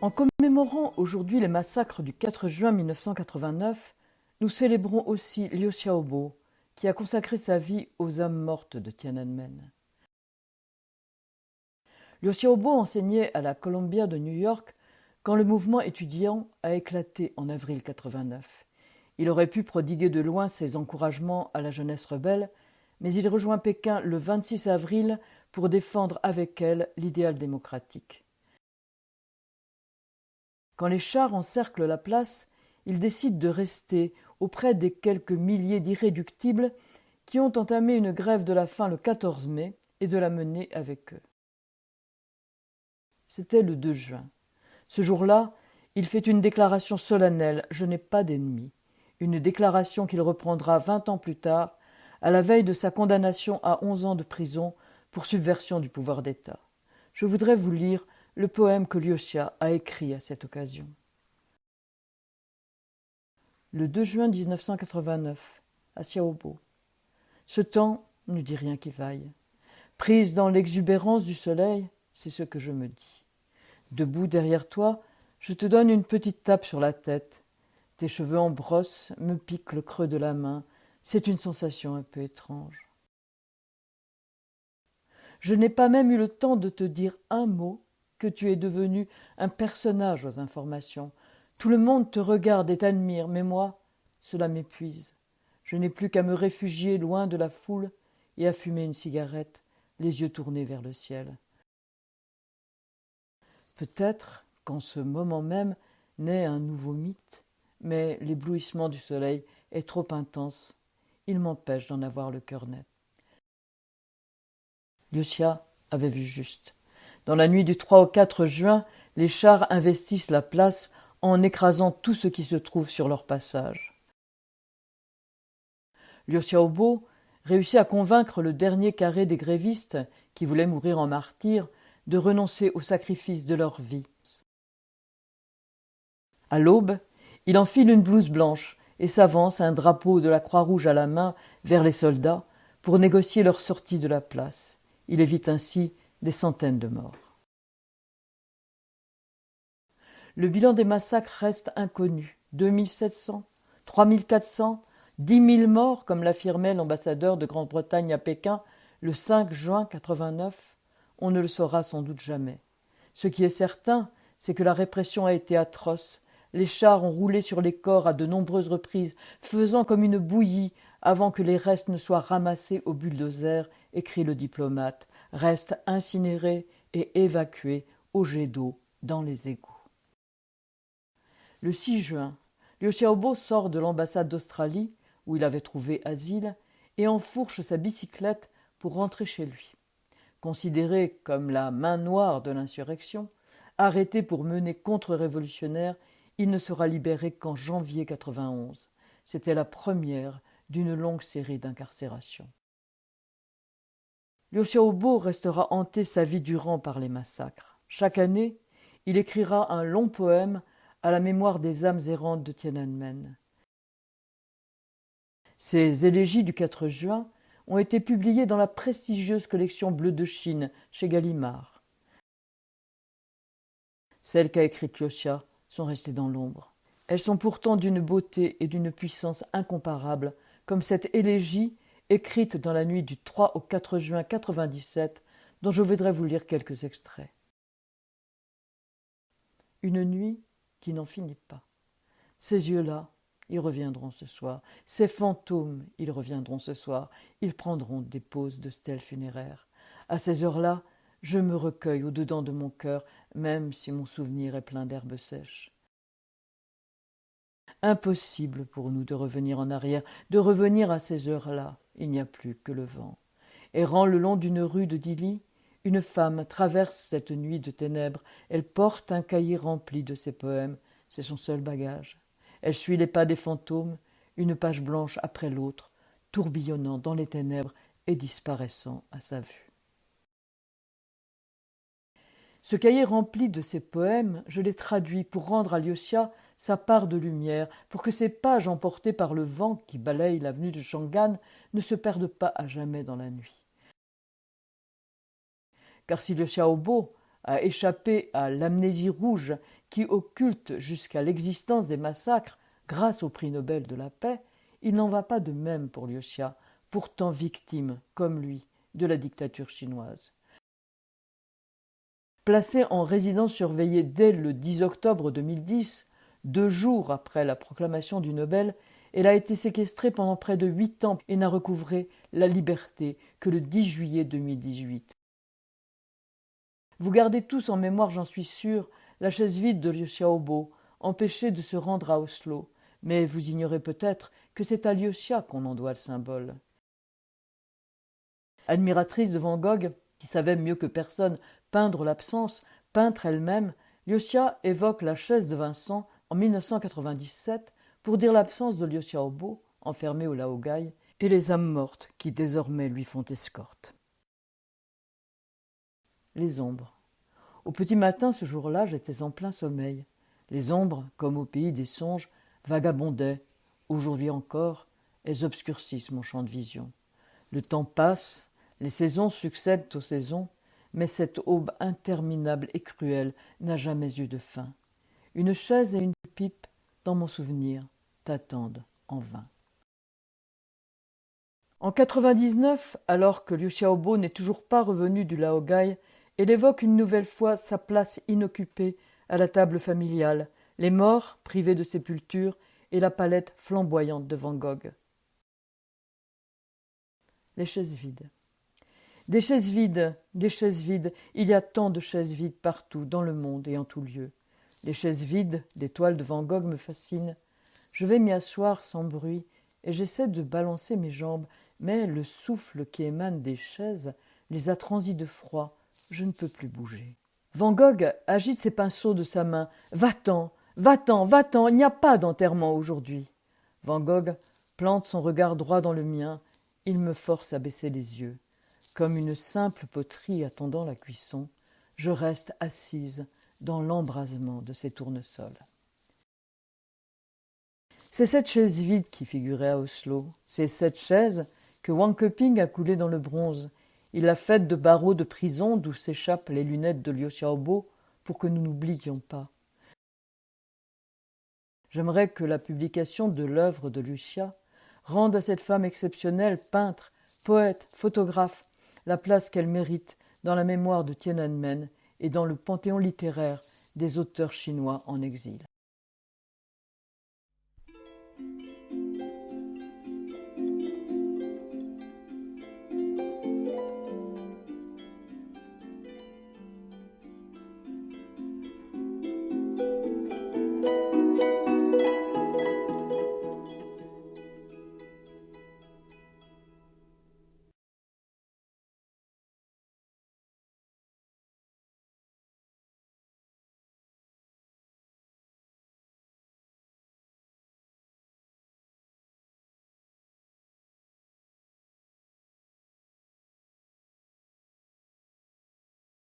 En commémorant aujourd'hui les massacres du 4 juin 1989, nous célébrons aussi Liu Xiaobo, qui a consacré sa vie aux âmes mortes de Tiananmen. Liu Xiaobo enseignait à la Columbia de New York quand le mouvement étudiant a éclaté en avril 1989. Il aurait pu prodiguer de loin ses encouragements à la jeunesse rebelle, mais il rejoint Pékin le 26 avril pour défendre avec elle l'idéal démocratique. Quand les chars encerclent la place, il décide de rester auprès des quelques milliers d'irréductibles qui ont entamé une grève de la faim le 14 mai et de la mener avec eux. C'était le 2 juin. Ce jour-là, il fait une déclaration solennelle « Je n'ai pas d'ennemis », une déclaration qu'il reprendra 20 ans plus tard, à la veille de sa condamnation à 11 ans de prison pour subversion du pouvoir d'État. Je voudrais vous lire le poème que Liu Xia a écrit à cette occasion. Le 2 juin 1989, à Xiaobo. Ce temps ne dit rien qui vaille. Prise dans l'exubérance du soleil, c'est ce que je me dis. Debout derrière toi, je te donne une petite tape sur la tête. Tes cheveux en brosse me piquent le creux de la main. C'est une sensation un peu étrange. Je n'ai pas même eu le temps de te dire un mot que tu es devenu un personnage aux informations. Tout le monde te regarde et t'admire, mais moi, cela m'épuise. Je n'ai plus qu'à me réfugier loin de la foule et à fumer une cigarette, les yeux tournés vers le ciel. Peut-être qu'en ce moment même naît un nouveau mythe, mais l'éblouissement du soleil est trop intense. Il m'empêche d'en avoir le cœur net. Liu Xia avait vu juste. Dans la nuit du 3 au 4 juin, les chars investissent la place en écrasant tout ce qui se trouve sur leur passage. Liu Xiaobo réussit à convaincre le dernier carré des grévistes, qui voulaient mourir en martyrs, de renoncer au sacrifice de leur vie. À l'aube, il enfile une blouse blanche et s'avance, un drapeau de la Croix-Rouge à la main, vers les soldats pour négocier leur sortie de la place. Il évite ainsi des centaines de morts. Le bilan des massacres reste inconnu. 2700, 3400, 10 000 morts, comme l'affirmait l'ambassadeur de Grande-Bretagne à Pékin le 5 juin 1989. On ne le saura sans doute jamais. Ce qui est certain, c'est que la répression a été atroce. Les chars ont roulé sur les corps à de nombreuses reprises, faisant comme une bouillie avant que les restes ne soient ramassés au bulldozer, écrit le diplomate, restent incinérés et évacués au jet d'eau dans les égouts. Le 6 juin, Liu Xiaobo sort de l'ambassade d'Australie, où il avait trouvé asile, et enfourche sa bicyclette pour rentrer chez lui. Considéré comme la main noire de l'insurrection, arrêté pour mener contre-révolutionnaire, il ne sera libéré qu'en janvier 1991. C'était la première d'une longue série d'incarcérations. Liu Xiaobo restera hanté sa vie durant par les massacres. Chaque année, il écrira un long poème à la mémoire des âmes errantes de Tiananmen. Ces élégies du 4 juin ont été publiées dans la prestigieuse collection Bleu de Chine chez Gallimard. Celles qu'a écrites Liu Xia sont restées dans l'ombre. Elles sont pourtant d'une beauté et d'une puissance incomparables, comme cette élégie écrite dans la nuit du 3 au 4 juin 1997, dont je voudrais vous lire quelques extraits. Une nuit qui n'en finit pas. Ces yeux-là, ils reviendront ce soir. Ces fantômes, ils reviendront ce soir. Ils prendront des poses de stèles funéraires. À ces heures-là, je me recueille au-dedans de mon cœur, même si mon souvenir est plein d'herbes sèches. Impossible pour nous de revenir en arrière, de revenir à ces heures-là. Il n'y a plus que le vent. Errant le long d'une rue de Dili, une femme traverse cette nuit de ténèbres. Elle porte un cahier rempli de ses poèmes. C'est son seul bagage. Elle suit les pas des fantômes, une page blanche après l'autre, tourbillonnant dans les ténèbres et disparaissant à sa vue. Ce cahier rempli de ses poèmes, je l'ai traduit pour rendre à Liu Xia sa part de lumière, pour que ces pages emportées par le vent qui balaye l'avenue de Chang'an ne se perdent pas à jamais dans la nuit. Car si Liu Xiaobo a échappé à l'amnésie rouge qui occulte jusqu'à l'existence des massacres grâce au prix Nobel de la paix, il n'en va pas de même pour Liu Xia, pourtant victime, comme lui, de la dictature chinoise. Placée en résidence surveillée dès le 10 octobre 2010, 2 jours après la proclamation du Nobel, elle a été séquestrée pendant près de 8 ans et n'a recouvré la liberté que le 10 juillet 2018. Vous gardez tous en mémoire, j'en suis sûr, la chaise vide de Liu Xiaobo, empêchée de se rendre à Oslo, mais vous ignorez peut-être que c'est à Liu Xia qu'on en doit le symbole. Admiratrice de Van Gogh, qui savait mieux que personne peindre l'absence, peintre elle-même, Liu Xia évoque la chaise de Vincent en 1997 pour dire l'absence de Liu Xiaobo, enfermé au Laogai, et les âmes mortes qui désormais lui font escorte. Les ombres. Au petit matin, ce jour-là, j'étais en plein sommeil. Les ombres, comme au pays des songes, vagabondaient. Aujourd'hui encore, elles obscurcissent mon champ de vision. Le temps passe, les saisons succèdent aux saisons, mais cette aube interminable et cruelle n'a jamais eu de fin. Une chaise et une pipe, dans mon souvenir, t'attendent en vain. En 99, alors que Liu Xiaobo n'est toujours pas revenu du Laogai, elle évoque une nouvelle fois sa place inoccupée à la table familiale, les morts privés de sépulture et la palette flamboyante de Van Gogh. Les chaises vides. Des chaises vides, des chaises vides, il y a tant de chaises vides partout, dans le monde et en tout lieu. Les chaises vides des toiles de Van Gogh me fascinent. Je vais m'y asseoir sans bruit et j'essaie de balancer mes jambes, mais le souffle qui émane des chaises les a transies de froid. Je ne peux plus bouger. Van Gogh agite ses pinceaux de sa main. Va-t'en, va-t'en, va-t'en, il n'y a pas d'enterrement aujourd'hui. Van Gogh plante son regard droit dans le mien. Il me force à baisser les yeux. Comme une simple poterie attendant la cuisson, je reste assise dans l'embrasement de ces tournesols. C'est cette chaise vide qui figurait à Oslo. C'est cette chaise que Wang Keping a coulée dans le bronze. Il l'a faite de barreaux de prison d'où s'échappent les lunettes de Liu Xiaobo pour que nous n'oublions pas. J'aimerais que la publication de l'œuvre de Liu Xia rende à cette femme exceptionnelle, peintre, poète, photographe, la place qu'elle mérite dans la mémoire de Tiananmen et dans le panthéon littéraire des auteurs chinois en exil.